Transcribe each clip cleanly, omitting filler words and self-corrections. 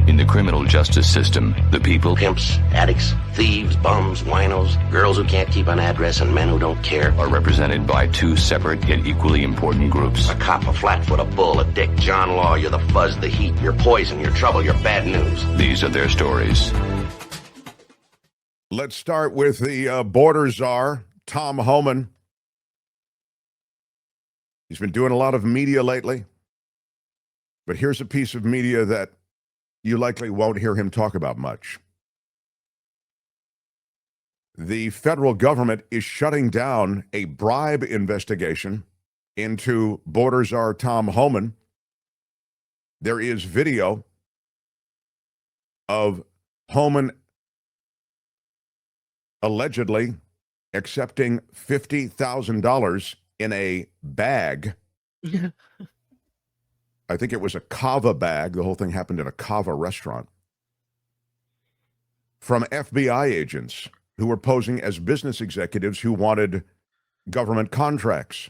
In the criminal justice system, the people Pimps, addicts, thieves, bums, winos, girls who can't keep an address, and men who don't care. are represented by two separate yet equally important groups. A cop, a flatfoot, a bull, a dick, John Law. You're the fuzz, the heat, you're poison, you're trouble, you're bad news. These are their stories. Let's start with the border czar, Tom Homan. He's been doing a lot of media lately, but here's a piece of media that you likely won't hear him talk about much. The federal government is shutting down a bribe investigation into border czar Tom Homan. There is video of Homan allegedly accepting $50,000 in a bag. I think it was a kava bag. The whole thing happened in a kava restaurant. From FBI agents who were posing as business executives who wanted government contracts.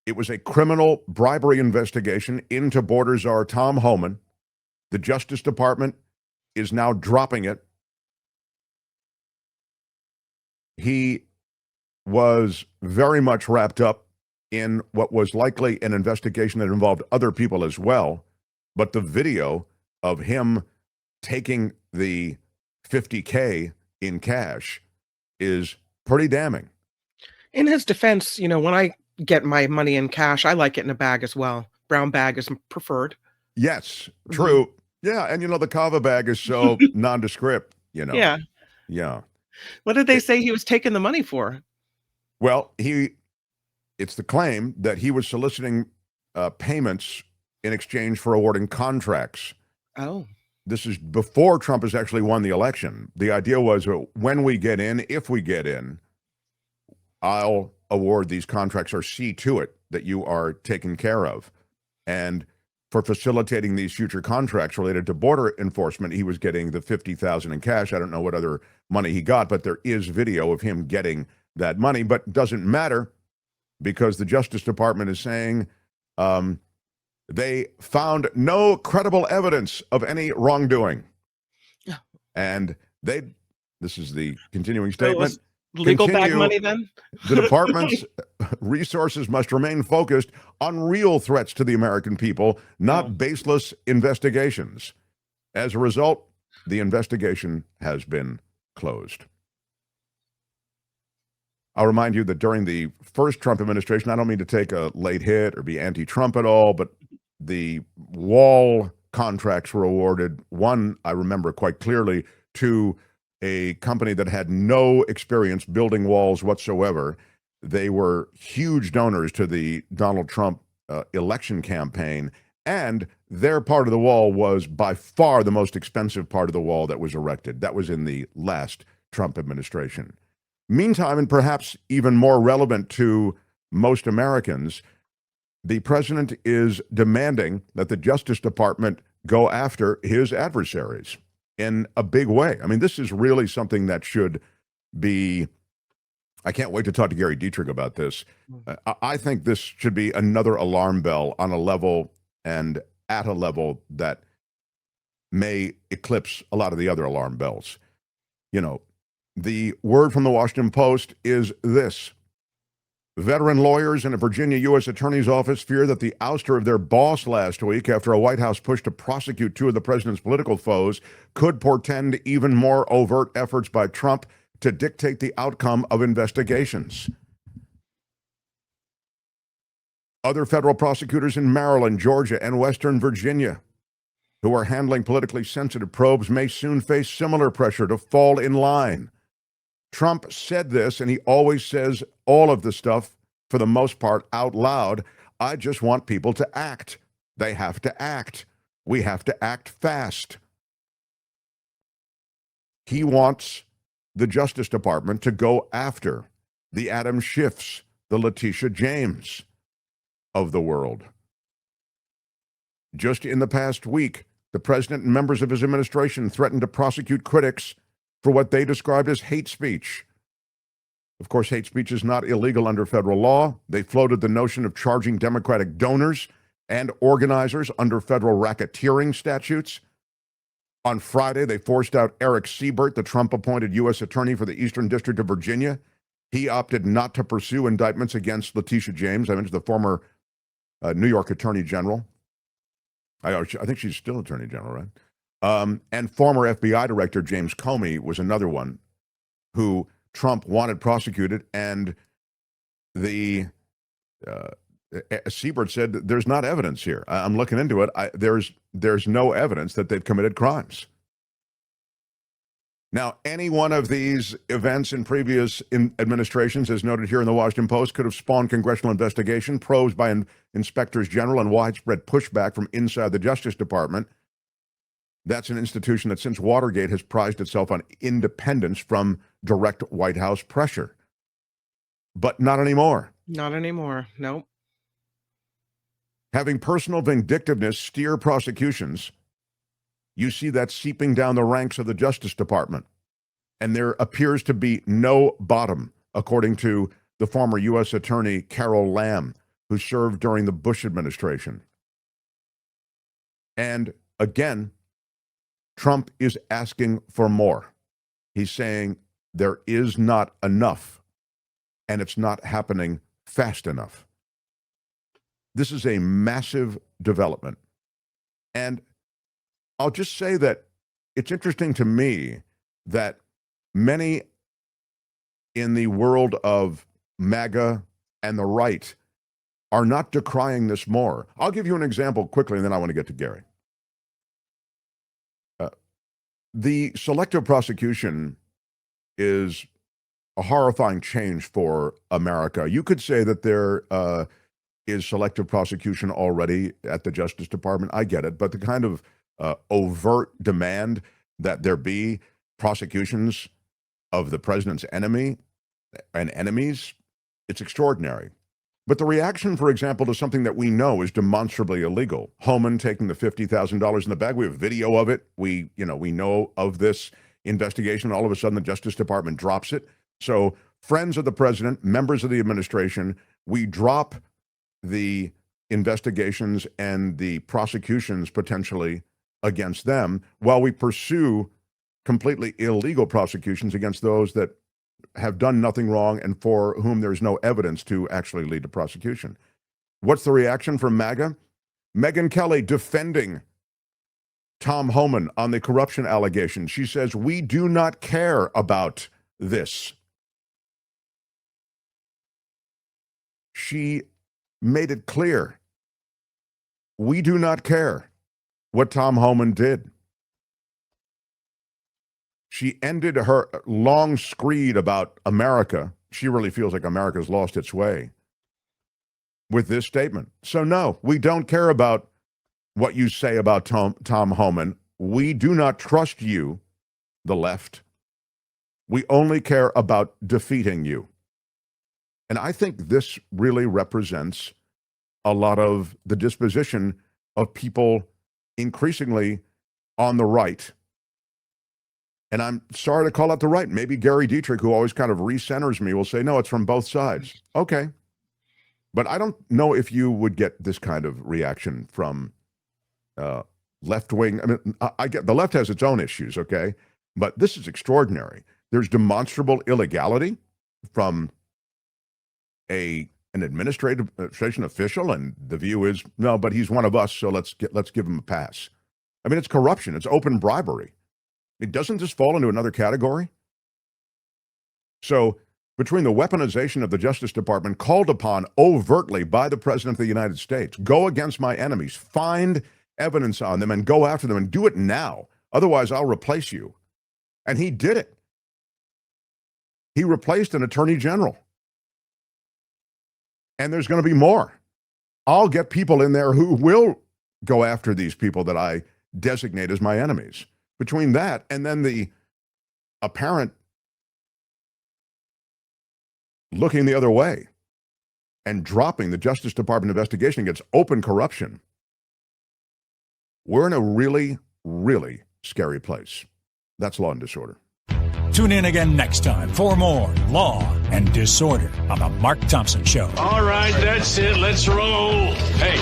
It was a criminal bribery investigation into border czar Tom Homan. The Justice Department is now dropping it. He was very much wrapped up in what was likely an investigation that involved other people as well. But the video of him taking the $50K in cash is pretty damning. In his defense, when I get my money in cash, I like it in a bag as well. Brown bag is preferred. Yes, true. Yeah, and the kava bag is so nondescript, Yeah. Yeah. What did they say he was taking the money for? Well, it's the claim that he was soliciting payments in exchange for awarding contracts. Oh. This is before Trump has actually won the election. The idea was when we get in, if we get in, I'll award these contracts or see to it that you are taken care of. And for facilitating these future contracts related to border enforcement, he was getting the $50,000 in cash. I don't know what other money he got, but there is video of him getting that money. But it doesn't matter because the Justice Department is saying they found no credible evidence of any wrongdoing. And this is the continuing statement. Legal bag money then? The department's resources must remain focused on real threats to the American people, not baseless investigations. As a result, the investigation has been closed. I'll remind you that during the first Trump administration, I don't mean to take a late hit or be anti-Trump at all, but the wall contracts were awarded. One, I remember quite clearly, to a company that had no experience building walls whatsoever. They were huge donors to the Donald Trump election campaign, and their part of the wall was by far the most expensive part of the wall that was erected. That was in the last Trump administration. Meantime, and perhaps even more relevant to most Americans, the president is demanding that the Justice Department go after his adversaries in a big way. I mean, this is really something that should be, I can't wait to talk to Gary Dietrich about this. I think this should be another alarm bell on a level and at a level that may eclipse a lot of the other alarm bells. The word from the Washington Post is this. Veteran lawyers in a Virginia U.S. Attorney's Office fear that the ouster of their boss last week after a White House push to prosecute two of the president's political foes could portend even more overt efforts by Trump to dictate the outcome of investigations. Other federal prosecutors in Maryland, Georgia, and Western Virginia who are handling politically sensitive probes may soon face similar pressure to fall in line. Trump said this, and he always says all of the stuff, for the most part, out loud. I just want people to act. They have to act. We have to act fast. He wants the Justice Department to go after the Adam Schiffs, the Letitia James of the world. Just in the past week, the president and members of his administration threatened to prosecute critics for what they described as hate speech. Of course, hate speech is not illegal under federal law. They floated the notion of charging Democratic donors and organizers under federal racketeering statutes. On Friday, they forced out Eric Siebert, the Trump-appointed U.S. attorney for the Eastern District of Virginia. He opted not to pursue indictments against Letitia James, I mentioned the former New York Attorney General. I think she's still Attorney General, right? And former FBI Director James Comey was another one who Trump wanted prosecuted, and the Siebert said there's not evidence here. I'm looking into it. There's no evidence that they've committed crimes. Now, any one of these events in previous administrations, as noted here in the Washington Post, could have spawned congressional investigation, probes by inspectors general, and widespread pushback from inside the Justice Department. That's an institution that since Watergate has prized itself on independence from direct White House pressure. But not anymore. Not anymore. Nope. Having personal vindictiveness steer prosecutions, you see that seeping down the ranks of the Justice Department. And there appears to be no bottom, according to the former U.S. Attorney Carol Lamb, who served during the Bush administration. And again, Trump is asking for more. He's saying there is not enough, and it's not happening fast enough. This is a massive development. And I'll just say that it's interesting to me that many in the world of MAGA and the right are not decrying this more. I'll give you an example quickly, and then I want to get to Gary. The selective prosecution is a horrifying change for America. You could say that there is selective prosecution already at the Justice Department. I get it. But the kind of overt demand that there be prosecutions of the president's enemy and enemies, it's extraordinary. But the reaction, for example, to something that we know is demonstrably illegal, Homan taking the $50,000 in the bag, we have video of it. We know of this investigation. All of a sudden, the Justice Department drops it. So friends of the president, members of the administration, we drop the investigations and the prosecutions potentially against them while we pursue completely illegal prosecutions against those that have done nothing wrong and for whom there's no evidence to actually lead to prosecution. What's the reaction from MAGA? Megyn Kelly defending Tom Homan on the corruption allegation. She says, we do not care about this. She made it clear. We do not care what Tom Homan did. She ended her long screed about America. She really feels like America's lost its way with this statement. So no, we don't care about what you say about Tom Homan. We do not trust you, the left. We only care about defeating you. And I think this really represents a lot of the disposition of people increasingly on the right. And I'm sorry to call out the right. Maybe Gary Dietrich, who always kind of recenters me, will say, no, it's from both sides. Okay. But I don't know if you would get this kind of reaction from left-wing. I mean, I get the left has its own issues, okay? But this is extraordinary. There's demonstrable illegality from an administration official, and the view is, no, but he's one of us, so let's give him a pass. I mean, it's corruption. It's open bribery. Doesn't this fall into another category? So between the weaponization of the Justice Department called upon overtly by the President of the United States, go against my enemies, find evidence on them and go after them and do it now. Otherwise, I'll replace you. And he did it. He replaced an attorney general. And there's going to be more. I'll get people in there who will go after these people that I designate as my enemies. Between that and then the apparent looking the other way and dropping the Justice Department investigation against open corruption, we're in a really, really scary place. That's Law and Disorder. Tune in again next time for more Law and Disorder on The Mark Thompson Show. All right, that's it. Let's roll. Hey,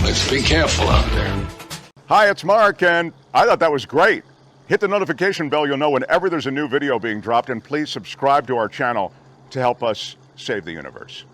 let's be careful out there. Hi, it's Mark, and I thought that was great. Hit the notification bell. You'll know whenever there's a new video being dropped. And please subscribe to our channel to help us save the universe.